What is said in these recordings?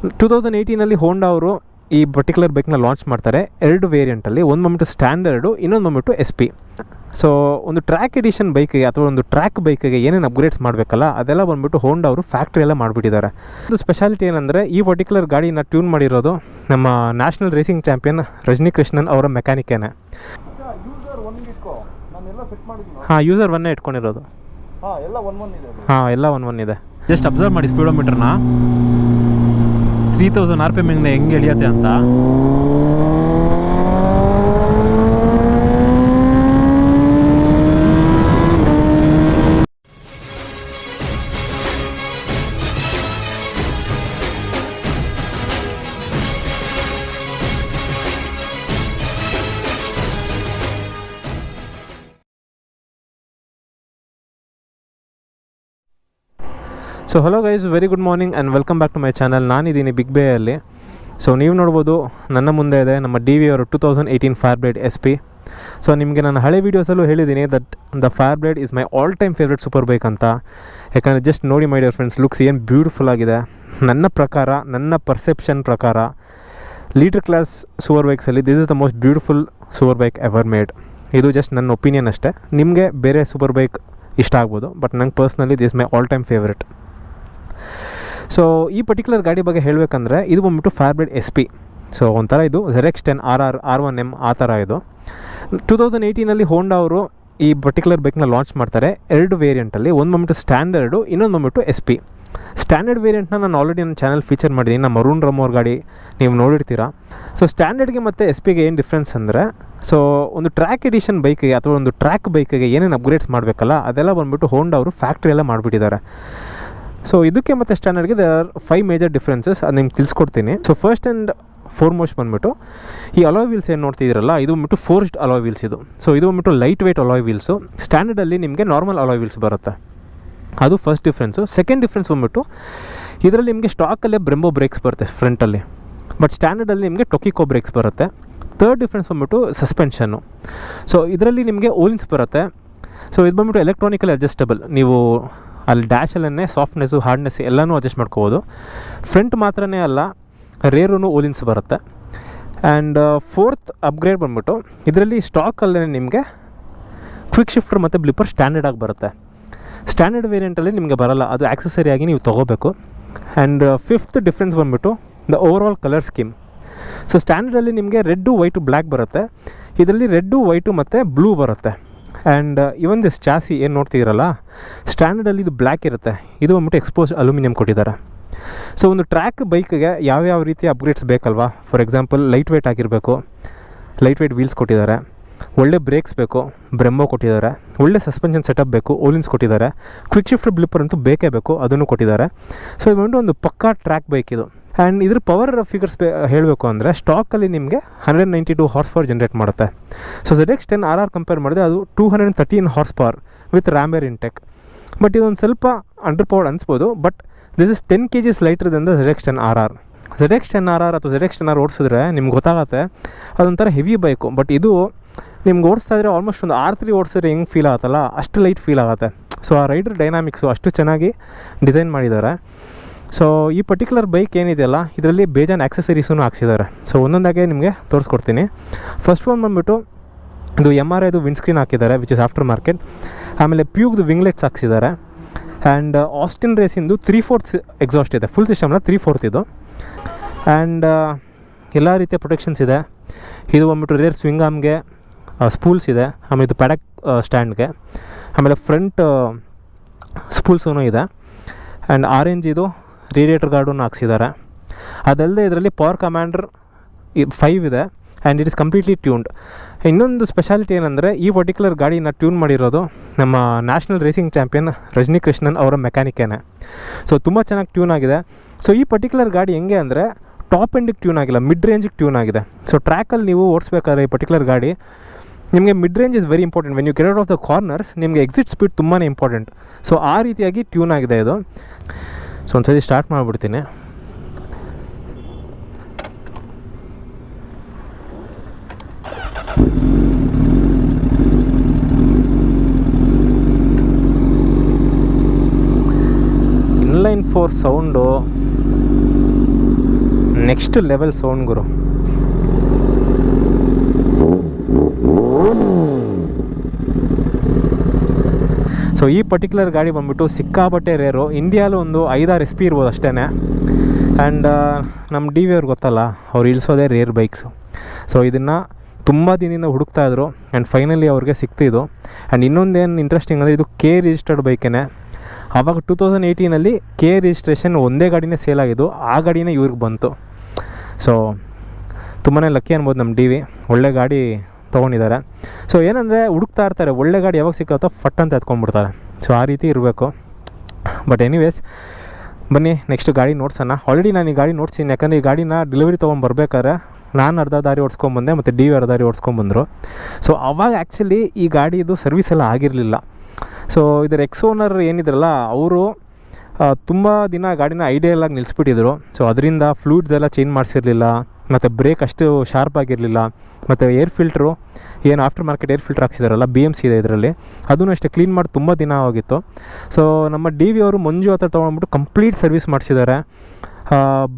2018 ಹೋಂಡಾ ಅವರು ಈ ಪರ್ಟಿಕ್ಯುಲರ್ ಬೈಕ್ನ ಲಾಂಚ್ ಮಾಡ್ತಾರೆ 2 ವೇರಿಯಂಟಲ್ಲಿ. ಒಂದು ಬಂದ್ಬಿಟ್ಟು ಸ್ಟ್ಯಾಂಡರ್ಡು, ಇನ್ನೊಂದು ಬಂದ್ಬಿಟ್ಟು SP. ಸೊ ಒಂದು ಟ್ರ್ಯಾಕ್ ಎಡಿಷನ್ ಬೈಕಿಗೆ ಅಥವಾ ಒಂದು ಟ್ರ್ಯಾಕ್ ಬೈಕಿಗೆ ಏನೇನು ಅಪ್ಗ್ರೇಡ್ಸ್ ಮಾಡಬೇಕಲ್ಲ ಅದೆಲ್ಲ ಬಂದ್ಬಿಟ್ಟು ಹೋಂಡಾ ಅವರು ಫ್ಯಾಕ್ಟ್ರಿ ಎಲ್ಲ ಮಾಡಿಬಿಟ್ಟಿದ್ದಾರೆ. ಒಂದು ಸ್ಪೆಷಾಲಿಟಿ ಏನಂದರೆ ಈ ಪರ್ಟಿಕ್ಯುಲರ್ ಗಾಡಿನ ಟ್ಯೂನ್ ಮಾಡಿರೋದು ನಮ್ಮ national racing champion Rajani Krishnan ಅವರ ಮೆಕ್ಯಾನಿಕೇನೆ. ಹಾಂ, ಯೂಸರ್ 1 ಇಟ್ಕೊಂಡಿರೋದು. ಹಾಂ, ಎಲ್ಲ 1 ಇದೆ. ಜಸ್ಟ್ ಅಬ್ಸರ್ವ್ ಮಾಡಿ ಸ್ಪೀಡೋಮೀಟರ್ನ 3000 RPM ಹೆಂಗೆ ಎಳಿಯತ್ತೆ ಅಂತ. So hello guys, very good morning and welcome back to my channel. ನಾನಿದ್ದೀನಿ ಬಿಗ್ ಬೇಯಲ್ಲಿ. ಸೊ ನೀವು ನೋಡ್ಬೋದು ನನ್ನ ಮುಂದೆ ಇದೆ ನಮ್ಮ DV ಅವರು 2018 ಫೈರ್ಬ್ಲೇಡ್ SP. ಸೊ ನಿಮಗೆ ನಾನು ಹಳೆ ವೀಡಿಯೋಸಲ್ಲೂ ಹೇಳಿದ್ದೀನಿ that the Fireblade is my all time favourite super bike ಅಂತ. ಯಾಕಂದರೆ ಜಸ್ಟ್ ನೋಡಿ ಮೈ ಡಿಯರ್ ಫ್ರೆಂಡ್ಸ್, ಲುಕ್ಸ್ ಏನು ಬ್ಯೂಟಿಫುಲ್ ಆಗಿದೆ. ನನ್ನ ಪ್ರಕಾರ, ನನ್ನ ಪರ್ಸೆಪ್ಷನ್ ಪ್ರಕಾರ ಲೀಟರ್ ಕ್ಲಾಸ್ ಸೂಪರ್ ಬೈಕ್ಸಲ್ಲಿ this is the most beautiful super bike ever made. ಇದು ಜಸ್ಟ್ ನನ್ನ ಒಪಿನಿಯನ್ ಅಷ್ಟೇ. ನಿಮಗೆ ಬೇರೆ ಸೂಪರ್ ಬೈಕ್ ಇಷ್ಟ ಆಗ್ಬೋದು, ಬಟ್ ನಂಗೆ personally this my all time favourite. So ಈ ಪರ್ಟಿಕ್ಯುಲರ್ ಗಾಡಿ ಬಗ್ಗೆ ಹೇಳಬೇಕಂದ್ರೆ ಇದು ಬಂದ್ಬಿಟ್ಟು ಫೈರ್ಬ್ಲೇಡ್ SP. ಸೊ ಒಂಥರ ಇದು ZX10 RR R1M ಆ ಥರ ಇದು. 2018 ಹೋಂಡಾ ಅವರು ಈ ಪರ್ಟಿಕ್ಯುಲರ್ ಬೈಕ್ನ ಲಾಂಚ್ ಮಾಡ್ತಾರೆ 2 ವೇರಿಯಂಟಲ್ಲಿ. ಒಂದು ಬಂದ್ಬಿಟ್ಟು ಸ್ಟ್ಯಾಂಡರ್ಡು, ಇನ್ನೊಂದು ಬಂದ್ಬಿಟ್ಟು SP. ಸ್ಟ್ಯಾಂಡರ್ಡ್ ವೇರಿಯಂಟ್ನ ನಾನು ಆಲ್ರೆಡಿ ನನ್ನ ಚಾನಲ್ ಫೀಚರ್ ಮಾಡಿದ್ದೀನಿ. ನಮ್ಮ ಅರುಣ್ ರಮ್ ಅವ್ರ ಗಾಡಿ ನೀವು ನೋಡಿರ್ತೀರಾ. ಸೊ ಸ್ಟ್ಯಾಂಡರ್ಡ್ಗೆ ಮತ್ತು SPಗೆ ಏನು ಡಿಫ್ರೆನ್ಸ್ ಅಂದರೆ, ಸೊ ಒಂದು ಟ್ರ್ಯಾಕ್ ಎಡಿಷನ್ ಬೈಕಿಗೆ ಅಥವಾ ಒಂದು ಟ್ರ್ಯಾಕ್ ಬೈಕಿಗೆ ಏನೇನು ಅಪ್ಗ್ರೇಡ್ಸ್ ಮಾಡಬೇಕಲ್ಲ ಅದೆಲ್ಲ ಬಂದ್ಬಿಟ್ಟು ಹೋಂಡಾ ಅವರು ಫ್ಯಾಕ್ಟ್ರಿ ಎಲ್ಲ ಮಾಡಿಬಿಟ್ಟಿದ್ದಾರೆ. ಸೊ ಇದಕ್ಕೆ ಮತ್ತು ಸ್ಟ್ಯಾಂಡರ್ಡ್ಗೆ ದೇರ್ ಆರ್ 5 ಮೇಜರ್ ಡಿಫ್ರೆನ್ಸಸ್. ಅದು ನಿಮ್ಗೆ ತಿಳಿಸ್ಕೊಡ್ತೀನಿ. ಸೊ ಫಸ್ಟ್ ಆ್ಯಂಡ್ ಫೋರ್ಮೋಸ್ಟ್ ಬಂದ್ಬಿಟ್ಟು ಈ ಅಲಾಯ್ ವೀಲ್ಸ್ ಏನು ನೋಡ್ತಿದ್ದೀರಲ್ಲ, ಇದು ಬಂದ್ಬಿಟ್ಟು ಫೋರ್ಸ್ಡ್ ಅಲಾಯ್ ವೀಲ್ಸ್ ಇದು. ಸೊ ಇದು ಬಂದ್ಬಿಟ್ಟು ಲೈಟ್ ವೇಟ್ ಅಲಾಯ್ ವೀಲ್ಸು. ಸ್ಟ್ಯಾಂಡರ್ಡಲ್ಲಿ ನಿಮಗೆ ನಾರ್ಮಲ್ ಅಲಾಯ್ ವೀಲ್ಸ್ ಬರುತ್ತೆ. ಅದು ಫಸ್ಟ್ ಡಿಫ್ರೆನ್ಸು. ಸೆಕೆಂಡ್ ಡಿಫ್ರೆನ್ಸ್ ಬಂದ್ಬಿಟ್ಟು ಇದರಲ್ಲಿ ನಿಮಗೆ ಸ್ಟಾಕಲ್ಲೇ ಬ್ರೆಂಬೋ ಬ್ರೇಕ್ಸ್ ಬರುತ್ತೆ ಫ್ರಂಟಲ್ಲಿ, ಬಟ್ ಸ್ಟ್ಯಾಂಡರ್ಡಲ್ಲಿ ನಿಮಗೆ ಟೊಕಿಕೋ ಬ್ರೇಕ್ಸ್ ಬರುತ್ತೆ. ಥರ್ಡ್ ಡಿಫ್ರೆನ್ಸ್ ಬಂದ್ಬಿಟ್ಟು ಸಸ್ಪೆನ್ಷನ್ನು. ಸೊ ಇದರಲ್ಲಿ ನಿಮಗೆ ಓಲಿನ್ಸ್ ಬರುತ್ತೆ. ಸೊ ಇದು ಬಂದ್ಬಿಟ್ಟು ಎಲೆಕ್ಟ್ರಾನಿಕಲಿ ಅಡ್ಜಸ್ಟಬಲ್. ನೀವು ಅಲ್ಲಿ ಡ್ಯಾಶಲ್ಲೇ ಸಾಫ್ಟ್ನೆಸ್ಸು, ಹಾರ್ಡ್ನೆಸ್ ಎಲ್ಲನೂ ಅಡ್ಜಸ್ಟ್ ಮಾಡ್ಕೋಬೋದು. ಫ್ರಂಟ್ ಮಾತ್ರನೇ ಅಲ್ಲ, ರೇರೂ ಓಲಿನ್ಸ್ ಬರುತ್ತೆ. ಆ್ಯಂಡ್ ಫೋರ್ತ್ ಅಪ್ಗ್ರೇಡ್ ಬಂದ್ಬಿಟ್ಟು ಇದರಲ್ಲಿ ಸ್ಟಾಕಲ್ಲೇ ನಿಮಗೆ ಕ್ವಿಕ್ ಶಿಫ್ಟರ್ ಮತ್ತು ಬ್ಲಿಪ್ಪರ್ ಸ್ಟ್ಯಾಂಡರ್ಡಾಗಿ ಬರುತ್ತೆ. ಸ್ಟ್ಯಾಂಡರ್ಡ್ ವೇರಿಯಂಟಲ್ಲಿ ನಿಮಗೆ ಬರೋಲ್ಲ, ಅದು ಆಕ್ಸೆಸರಿಯಾಗಿ ನೀವು ತೊಗೋಬೇಕು. ಆ್ಯಂಡ್ ಫಿಫ್ತ್ ಡಿಫ್ರೆನ್ಸ್ ಬಂದ್ಬಿಟ್ಟು the overall colour scheme. So ಸ್ಟ್ಯಾಂಡರ್ಡಲ್ಲಿ ನಿಮಗೆ ರೆಡ್ಡು, ವೈಟು, ಬ್ಲ್ಯಾಕ್ ಬರುತ್ತೆ. ಇದರಲ್ಲಿ ರೆಡ್ಡು, ವೈಟು ಮತ್ತು ಬ್ಲೂ ಬರುತ್ತೆ. ಆ್ಯಂಡ್ ಇವನ್ ದಿಸ್ ಚಾಸಿ ಏನು ನೋಡ್ತಿದ್ದೀರಲ್ಲ, ಸ್ಟ್ಯಾಂಡರ್ಡಲ್ಲಿ ಇದು ಬ್ಲ್ಯಾಕ್ ಇರುತ್ತೆ. ಇದು ಬಂದ್ಬಿಟ್ಟು ಎಕ್ಸ್ಪೋಸ್ ಅಲ್ಯೂಮಿನಿಯಂ ಕೊಟ್ಟಿದ್ದಾರೆ. ಸೊ ಒಂದು ಟ್ರ್ಯಾಕ್ ಬೈಕ್ಗೆ ಯಾವ್ಯಾವ ರೀತಿ ಅಪ್ಗ್ರೇಡ್ಸ್ ಬೇಕಲ್ವಾ. ಫಾರ್ ಎಕ್ಸಾಂಪಲ್ ಲೈಟ್ ವೇಟ್ ಆಗಿರಬೇಕು, ಲೈಟ್ ವೇಟ್ ವೀಲ್ಸ್ ಕೊಟ್ಟಿದ್ದಾರೆ. ಒಳ್ಳೆ ಬ್ರೇಕ್ಸ್ ಬೇಕು, ಬ್ರೆಂಬೋ ಕೊಟ್ಟಿದ್ದಾರೆ. ಒಳ್ಳೆ ಸಸ್ಪೆನ್ಷನ್ ಸೆಟಪ್ ಬೇಕು, ಓಲಿನ್ಸ್ ಕೊಟ್ಟಿದ್ದಾರೆ. ಕ್ವಿಕ್ ಶಿಫ್ಟರ್ ಬ್ಲಿಪ್ಪರ್ ಅಂತೂ ಬೇಕೇ ಬೇಕು, ಅದನ್ನು ಕೊಟ್ಟಿದ್ದಾರೆ. ಸೊ ಇದು ಬಂದು ಒಂದು ಪಕ್ಕಾ ಟ್ರ್ಯಾಕ್ ಬೈಕ್ ಇದು. ಆ್ಯಂಡ್ ಇದ್ರ ಪವರ್ ಫಿಗರ್ಸ್ ಹೇಳಬೇಕು ಅಂದರೆ ಸ್ಟಾಕಲ್ಲಿ ನಿಮಗೆ 192 ಹಾರ್ಸ್ ಪವರ್ ಜನರೇಟ್ ಮಾಡುತ್ತೆ. ಸೊ ZX10 RR ಕಂಪೇರ್ ಮಾಡಿದ್ರೆ ಅದು 213 horse power with ram air intake. But ಇದೊಂದು ಸ್ವಲ್ಪ ಅಂಡರ್ ಪವರ್ಡ್ ಅನಿಸ್ಬೋದು, but this is 10 kg lighter than the ZX10 RR. ZX10 RR ಅಥವಾ ZX10R ಓಡಿಸಿದ್ರೆ ನಿಮ್ಗೆ ಗೊತ್ತಾಗುತ್ತೆ ಅದೊಂಥರ ಹೆವಿ ಬೈಕು. ಬಟ್ ಇದು ನಿಮ್ಗೆ ಓಡಿಸ್ತಾ ಇದ್ರೆ ಆಲ್ಮೋಸ್ಟ್ ಒಂದು R3 ಓಡಿಸಿದ್ರೆ ಹೆಂಗೆ ಫೀಲ್ ಆಗುತ್ತಲ್ಲ ಅಷ್ಟು ಲೈಟ್ ಫೀಲ್ ಆಗುತ್ತೆ. ಸೊ ಆ ರೈಡರ್ ಡೈನಾಮಿಕ್ಸು ಅಷ್ಟು ಚೆನ್ನಾಗಿ ಡಿಸೈನ್ ಮಾಡಿದ್ದಾರೆ. ಸೊ ಈ ಪರ್ಟಿಕ್ಯುಲರ್ ಬೈಕ್ ಏನಿದೆಯಲ್ಲ ಇದರಲ್ಲಿ ಬೇಜಾನ್ ಆಕ್ಸೆಸರೀಸೂ ಹಾಕ್ಸಿದ್ದಾರೆ. ಸೊ ಒಂದೊಂದಾಗೆ ನಿಮಗೆ ತೋರಿಸ್ಕೊಡ್ತೀನಿ. ಫಸ್ಟ್ ಒನ್ ಬಂದುಬಿಟ್ಟು ಇದು MRIದು ವಿಂಡ್ಸ್ಕ್ರೀನ್ ಹಾಕಿದ್ದಾರೆ, ವಿಚ್ ಇಸ್ ಆಫ್ಟರ್ ಮಾರ್ಕೆಟ್. ಆಮೇಲೆ ಪ್ಯೂಗ್ದು ವಿಂಗ್ಲೆಟ್ಸ್ ಹಾಕ್ಸಿದ್ದಾರೆ. ಆ್ಯಂಡ್ ಆಸ್ಟಿನ್ ರೇಸಿಂದು 3/4 ಎಕ್ಸಾಸ್ಟ್ ಇದೆ, ಫುಲ್ ಸಿಸ್ಟಮ್ನ 3/4 ಇದು. ಆ್ಯಂಡ್ ಎಲ್ಲ ರೀತಿಯ ಪ್ರೊಟೆಕ್ಷನ್ಸ್ ಇದೆ. ಇದು ಬಂದ್ಬಿಟ್ಟು ರೇರ್ ಸ್ವಿಂಗ್ ಆರ್ಮ್ಗೆ ಸ್ಪೂಲ್ಸ್ ಇದೆ. ಆಮೇಲೆ ಇದು ಪ್ಯಾಡಕ್ ಸ್ಟ್ಯಾಂಡ್ಗೆ, ಆಮೇಲೆ ಫ್ರಂಟ್ ಸ್ಪೂಲ್ಸೂ ಇದೆ. ಆ್ಯಂಡ್ ಆರೆಂಜ್ ಇದು ರೇಡಿಯೇಟರ್ ಗಾರ್ಡನ್ನು ಹಾಕ್ಸಿದ್ದಾರೆ. ಅದಲ್ಲದೆ ಇದರಲ್ಲಿ ಪವರ್ ಕಮಾಂಡರ್ 5 ಇದೆ and it is completely tuned. ಇನ್ನೊಂದು ಸ್ಪೆಷಾಲಿಟಿ ಏನಂದರೆ ಈ ಪರ್ಟಿಕ್ಯುಲರ್ ಗಾಡಿನ ಟ್ಯೂನ್ ಮಾಡಿರೋದು ನಮ್ಮ national racing champion Rajani Krishnan ಅವರ ಮೆಕ್ಯಾನಿಕೇನೆ. ಸೊ ತುಂಬ ಚೆನ್ನಾಗಿ ಟ್ಯೂನ್ ಆಗಿದೆ. ಸೊ ಈ ಪರ್ಟಿಕ್ಯುಲರ್ ಗಾಡಿ ಹೆಂಗೆ ಅಂದರೆ ಟಾಪ್ ಎಂಡಿಗೆ ಟ್ಯೂನ್ ಆಗಿಲ್ಲ, ಮಿಡ್ ರೇಂಜಿಗೆ ಟ್ಯೂನ್ ಆಗಿದೆ. ಸೊ ಟ್ರ್ಯಾಕಲ್ಲಿ ನೀವು ಓಡಿಸ್ಬೇಕಾದ್ರೆ ಈ ಪರ್ಟಿಕ್ಯುಲರ್ ಗಾಡಿ ನಿಮಗೆ mid range is very important. When you get out of the corners ನಿಮಗೆ ಎಕ್ಸಿಟ್ ಸ್ಪೀಡ್ ತುಂಬಾ ಇಂಪಾರ್ಟೆಂಟ್. ಸೊ ಆ ರೀತಿಯಾಗಿ ಟ್ಯೂನ್ ಆಗಿದೆ ಇದು. ಸೊ ಒಂದ್ಸತಿ ಸ್ಟಾರ್ಟ್ ಮಾಡಿಬಿಡ್ತೀನಿ. Inline 4 sound next level sound ಗುರು. ಸೊ ಈ ಪರ್ಟಿಕ್ಯುಲರ್ ಗಾಡಿ ಬಂದ್ಬಿಟ್ಟು ಸಿಕ್ಕಾಬಟ್ಟೆ ರೇರು. ಇಂಡಿಯಾಲು ಒಂದು 5-6 SP ಇರ್ಬೋದು ಅಷ್ಟೇ. ಆ್ಯಂಡ್ ನಮ್ಮ ಡಿ ವಿ ಅವ್ರಿಗೆ ಗೊತ್ತಲ್ಲ, ಅವ್ರು ಇಳಿಸೋದೇ ರೇರ್ ಬೈಕ್ಸು. ಸೊ ಇದನ್ನು ತುಂಬ ದಿನದಿಂದ ಹುಡುಕ್ತಾಯಿದ್ರು ಆ್ಯಂಡ್ ಫೈನಲಿ ಅವ್ರಿಗೆ ಸಿಕ್ತಿದ್ದು. ಆ್ಯಂಡ್ ಇನ್ನೊಂದೇನು ಇಂಟ್ರೆಸ್ಟಿಂಗ್ ಅಂದರೆ ಇದು ಕೆ ರಿಜಿಸ್ಟರ್ಡ್ ಬೈಕೇ. ಆವಾಗ 2018 ಕೆ ರಿಜಿಸ್ಟ್ರೇಷನ್ ಒಂದೇ ಗಾಡಿನೇ ಸೇಲ್ ಆಗಿದ್ದು, ಆ ಗಾಡಿನೇ ಇವ್ರಿಗೆ ಬಂತು. ಸೊ ತುಂಬಾ ಲಕ್ಕಿ ಅನ್ಬೋದು ನಮ್ಮ ಡಿ ವಿ, ಒಳ್ಳೆ ಗಾಡಿ ತೊಗೊಂಡಿದ್ದಾರೆ. ಸೊ ಏನಂದರೆ ಹುಡುಕ್ತಾ ಇರ್ತಾರೆ, ಒಳ್ಳೆ ಗಾಡಿ ಯಾವಾಗ ಸಿಕ್ಕತ್ತೋ ಫಟ್ ಅಂತ ಎತ್ಕೊಂಡ್ಬಿಡ್ತಾರೆ. ಸೊ ಆ ರೀತಿ ಇರಬೇಕು. ಬಟ್ ಎನಿವೇಸ್ ಬನ್ನಿ ನೆಕ್ಸ್ಟ್ ಗಾಡಿ ನೋಡ್ಸೋಣ. ಆಲ್ರೆಡಿ ನಾನು ಈ ಗಾಡಿ ನೋಡ್ತೀನಿ, ಯಾಕಂದರೆ ಈ ಗಾಡಿನ ಡೆಲಿವರಿ ತೊಗೊಂಡ್ಬರ್ಬೇಕಾದ್ರೆ ನಾನು ಅರ್ಧ ದಾರಿ ಓಡಿಸ್ಕೊಂಬಂದೆ ಮತ್ತು ಡಿ ವಿ ಅರ್ಧ ದಾರಿ ಓಡಿಸ್ಕೊಂಬಂದರು. ಸೊ ಅವಾಗ ಆ್ಯಕ್ಚುಲಿ ಈ ಗಾಡಿದು ಸರ್ವಿಸ್ ಎಲ್ಲ ಆಗಿರಲಿಲ್ಲ. ಸೊ ಇದರ ಎಕ್ಸ್ ಓನರ್ ಏನಿದ್ರಲ್ಲ ಅವರು ತುಂಬ ದಿನ ಗಾಡಿನ ಐಡಿಯಲಾಗಿ ನಿಲ್ಲಿಸ್ಬಿಟ್ಟಿದ್ರು. ಸೊ ಅದರಿಂದ ಫ್ಲೂಯಿಡ್ಸ್ ಎಲ್ಲ ಚೇಂಜ್ ಮಾಡಿಸಿರಲಿಲ್ಲ, ಮತ್ತು ಬ್ರೇಕ್ ಅಷ್ಟು ಶಾರ್ಪ್ ಆಗಿರಲಿಲ್ಲ, ಮತ್ತು ಏರ್ ಫಿಲ್ಟ್ರು ಏನು ಆಫ್ಟರ್ ಮಾರ್ಕೆಟ್ ಏರ್ ಫಿಲ್ಟ್ರ್ ಹಾಕ್ಸಿದಾರಲ್ಲ BMC ಇದೆ ಇದರಲ್ಲಿ, ಅದೂ ಅಷ್ಟೇ ಕ್ಲೀನ್ ಮಾಡಿ ತುಂಬ ದಿನ ಹೋಗಿತ್ತು. ಸೊ ನಮ್ಮ ಡಿ ವಿ ಅವರು ಮಂಜು ಹತ್ರ ತೊಗೊಂಡ್ಬಿಟ್ಟು ಕಂಪ್ಲೀಟ್ ಸರ್ವಿಸ್ ಮಾಡಿಸಿದ್ದಾರೆ.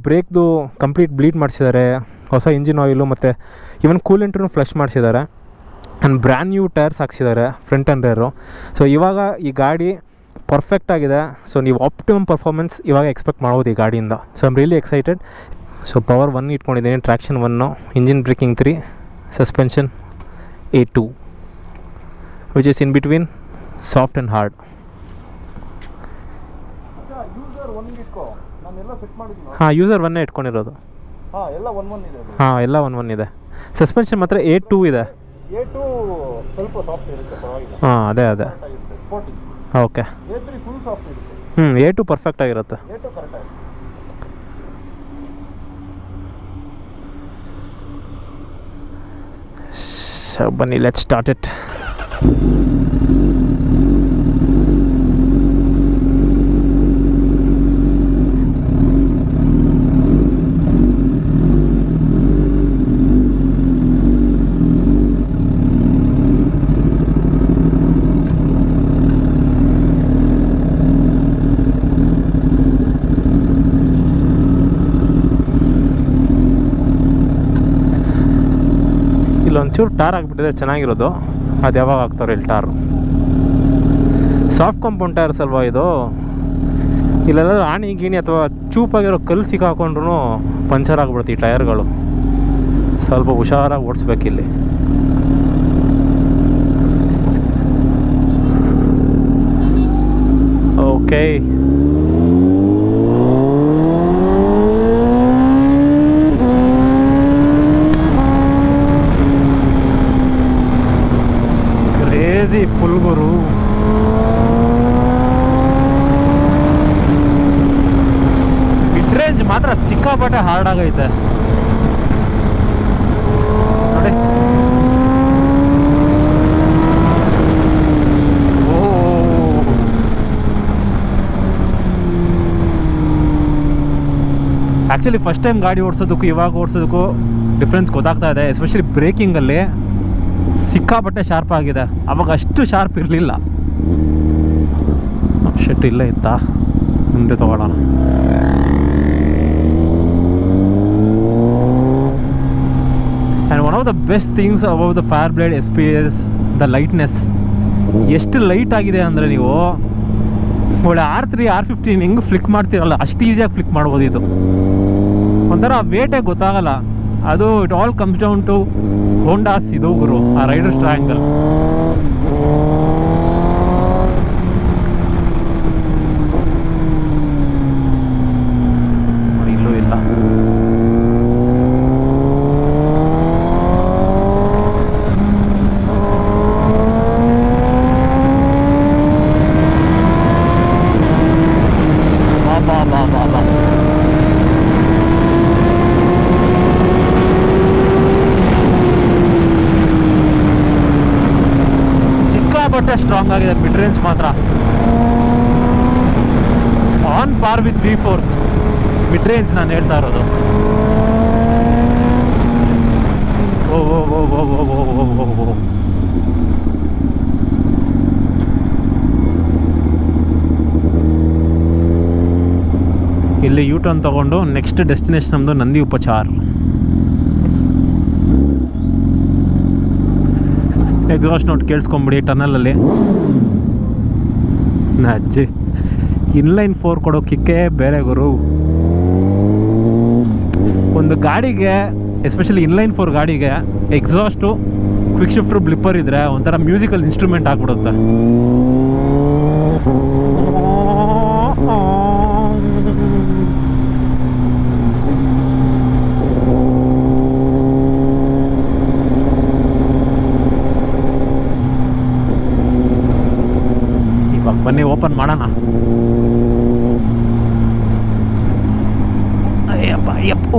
ಬ್ರೇಕ್ದು ಕಂಪ್ಲೀಟ್ ಬ್ಲೀಡ್ ಮಾಡಿಸಿದ್ದಾರೆ, ಹೊಸ ಇಂಜಿನ್ ಆಯಿಲು ಮತ್ತು ಈವನ್ ಕೂಲೆಂಟ್ರೂ ಫ್ಲಶ್ ಮಾಡಿಸಿದ್ದಾರೆ. ಆ್ಯಂಡ್ ಬ್ರ್ಯಾಂಡ್ ನ್ಯೂ ಟೈರ್ಸ್ ಹಾಕ್ಸಿದ್ದಾರೆ ಫ್ರಂಟ್ ಆ್ಯಂಡ್ ರೇರು. ಸೊ ಇವಾಗ ಈ ಗಾಡಿ ಪರ್ಫೆಕ್ಟ್ ಆಗಿದೆ. ಸೊ ನೀವು ಆಪ್ಟಿಮಮ್ ಪರ್ಫಾರ್ಮೆನ್ಸ್ ಇವಾಗ ಎಕ್ಸ್ಪೆಕ್ಟ್ ಮಾಡ್ಬೋದು ಈ ಗಾಡಿಯಿಂದ. So I'm really excited. So power 1 ಇಟ್ಕೊಂಡಿದ್ದೀನಿ, traction 1, engine braking 3, suspension A2, which is in between soft and hard. ಹಾಂ, ಯೂಸರ್ 1 ಇಟ್ಕೊಂಡಿರೋದು. ಹಾಂ, ಎಲ್ಲ 1 ಇದೆ. ಸಸ್ಪೆನ್ಷನ್ ಮಾತ್ರ A2 ಇದೆ. ಹಾಂ, ಅದೇ ಓಕೆ. A2 ಪರ್ಫೆಕ್ಟ್ ಆಗಿರುತ್ತೆ. ಸೊ ಬನ್ನಿ, ಲೆಟ್ಸ್ ಸ್ಟಾರ್ಟ್ ಇಟ್. ಇಲ್ಲೊಂಚೂರು ಟಾರ್ ಆಗಿಬಿಟ್ಟಿದೆ, ಚೆನ್ನಾಗಿರೋದು. ಅದು ಯಾವಾಗ ಆಗ್ತಾರೆ ಇಲ್ಲಿ ಟಾರು? ಸಾಫ್ಟ್ ಕಾಂಪೌಂಡ್ ಟೈರ್ಸ್ ಅಲ್ವಾ ಇದು. ಇಲ್ಲೆಲ್ಲಾದ್ರೂ ಆಣಿ ಗೀಣಿ ಅಥವಾ ಚೂಪಾಗಿರೋ ಕಲ್ಲು ಸಿಕ್ಕಾಕೊಂಡ್ರೂ ಪಂಚರ್ ಆಗಿಬಿಡುತ್ತೆ ಈ ಟೈರ್ಗಳು. ಸ್ವಲ್ಪ ಹುಷಾರಾಗಿ ಓಡಿಸ್ಬೇಕಿಲ್ಲಿ. ಓಕೆ, ಪುಲ್ಗುರು ಮಿಡ್ ರೇಂಜ್ ಮಾತ್ರ ಸಿಕ್ಕಾಪಟ್ಟೆ ಹಾರ್ಡ್ ಆಗೈತೆ ನೋಡಿ. ಆ್ಯಕ್ಚುಲಿ ಫಸ್ಟ್ ಟೈಮ್ ಗಾಡಿ ಓಡಿಸೋದಕ್ಕೂ ಇವಾಗ ಓಡಿಸೋದಕ್ಕೂ ಡಿಫ್ರೆನ್ಸ್ ಗೊತ್ತಾಗ್ತಾ ಇದೆ. ಎಸ್ಪೆಷಲಿ ಬ್ರೇಕಿಂಗಲ್ಲಿ ಸಿಕ್ಕಾಪಟ್ಟೆ ಶಾರ್ಪ್ ಆಗಿದೆ, ಅವಾಗ ಅಷ್ಟು ಶಾರ್ಪ್ ಇರಲಿಲ್ಲ. ಶೆಟ್ ಇಲ್ಲೇ ಇತ್ತಾ, ಮುಂದೆ ತಗೊಳ್ಳೋಣ. And one of the best things about the Fireblade SP is the lightness. ಎಷ್ಟು ಲೈಟ್ ಆಗಿದೆ ಅಂದರೆ ನೀವು ಒಳ್ಳೆ R3 R15 ಹೆಂಗೆ ಫ್ಲಿಕ್ ಮಾಡ್ತೀರಲ್ಲ ಅಷ್ಟು ಈಸಿಯಾಗಿ ಫ್ಲಿಕ್ ಮಾಡ್ಬೋದು. ಇದು ಒಂಥರ ವೇಟೇ ಗೊತ್ತಾಗಲ್ಲ. ಅದು it all comes down to Honda's ಇದು ಗುರು, ಆ ರೈಡರ್ಸ್ ಟ್ರಯಾಂಗಲ್. ಇಲ್ಲೂ ಇಲ್ಲ. ಸಿಕ್ಕಾಪಟ್ಟೆ ಸ್ಟ್ರಾಂಗ್ ಆಗಿದೆ. ಮಿಡ್ ರೇಂಜ್ ಮಾತ್ರ ಆನ್ ಪಾರ್ ವಿತ್ V4 ಮಿಡ್ ರೇಂಜ್ ನಾನು ಹೇಳ್ತಾ ಇರೋದು. ಓ ಓ ಓ ಓ ಓ ಓ ಓ ಓ. ಇಲ್ಲಿ ಯೂ ಟರ್ನ್ ತೊಗೊಂಡು ನೆಕ್ಸ್ಟ್ ಡೆಸ್ಟಿನೇಷನ್ ನಮ್ಮದು ನಂದಿ ಉಪಚಾರ್. ಎಕ್ಸಾಸ್ಟ್ ನೋಟ್ ಕೇಳಿಸ್ಕೊಂಬಿಡಿ ಟನಲಲ್ಲಿ. ಅಜ್ಜಿ ಇನ್ಲೈನ್ 4 ಕೊಡೋ ಕಿಕ್ಕೇ ಬೇರೆ ಗುರು. ಒಂದು ಗಾಡಿಗೆ ಎಸ್ಪೆಷಲಿ ಇನ್ಲೈನ್ 4 ಗಾಡಿಗೆ ಎಕ್ಸಾಸ್ಟು ಕ್ವಿಕ್ ಶಿಫ್ಟ್ರು ಬ್ಲಿಪ್ಪರ್ ಇದ್ದರೆ ಒಂಥರ ಮ್ಯೂಸಿಕಲ್ ಇನ್ಸ್ಟ್ರೂಮೆಂಟ್ ಆಗ್ಬಿಡುತ್ತೆ. ಇವಾಗ ಬನ್ನಿ ಓಪನ್ ಮಾಡೋಣ. ಅಯ್ಯಪ್ಪ ಅಯ್ಯಪ್ಪ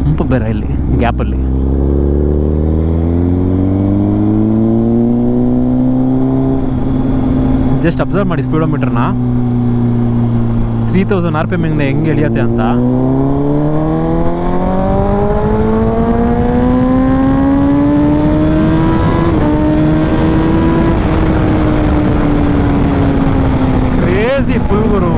ಹಂಪ ಬೇರೆ ಇಲ್ಲಿ ಗ್ಯಾಪಲ್ಲಿ. ಜಸ್ಟ್ ಅಬ್ಸರ್ವ್ ಮಾಡಿ ಸ್ಪೀಡೋಮೀಟರ್ನ 3000 RPM ಹೆಂಗೆ ಇಳಿಯತ್ತೆ ಅಂತ. ಕ್ರೇಜಿ ಫುಲ್ ಗುರು.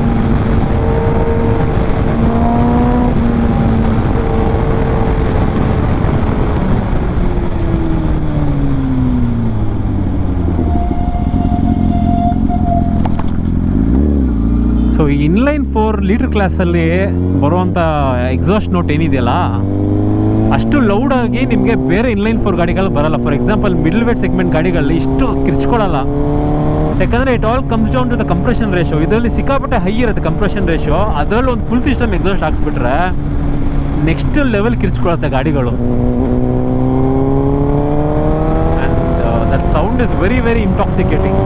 ಸೊ ಈ ಇನ್ಲೈನ್ 4 ಲೀಟರ್ ಕ್ಲಾಸಲ್ಲಿ ಬರುವಂಥ ಎಕ್ಸಾಸ್ಟ್ ನೋಟ್ ಏನಿದೆಯಲ್ಲ ಅಷ್ಟು ಲೌಡಾಗಿ ನಿಮಗೆ ಬೇರೆ ಇನ್ಲೈನ್ 4 ಗಾಡಿಗಳು ಬರಲ್ಲ. For example middleweight segment ಗಾಡಿಗಳಲ್ಲಿ ಇಷ್ಟು ಕಿರ್ಚ್ಕೊಳ್ಳಲ್ಲ. ಯಾಕಂದರೆ it all comes down to the compression ratio. ಇದರಲ್ಲಿ ಸಿಕ್ಕಾಪಟ್ಟೆ ಹೈ ಇರುತ್ತೆ ಕಂಪ್ರೆಷನ್ ರೇಷೋ. ಅದರಲ್ಲಿ ಒಂದು ಫುಲ್ ಸಿಸ್ಟಮ್ ಎಕ್ಸಾಸ್ಟ್ ಹಾಕ್ಸ್ಬಿಟ್ರೆ ನೆಕ್ಸ್ಟ್ ಲೆವೆಲ್ ಕಿರ್ಚ್ಕೊಳತ್ತೆ ಗಾಡಿಗಳು. And that sound is very very intoxicating.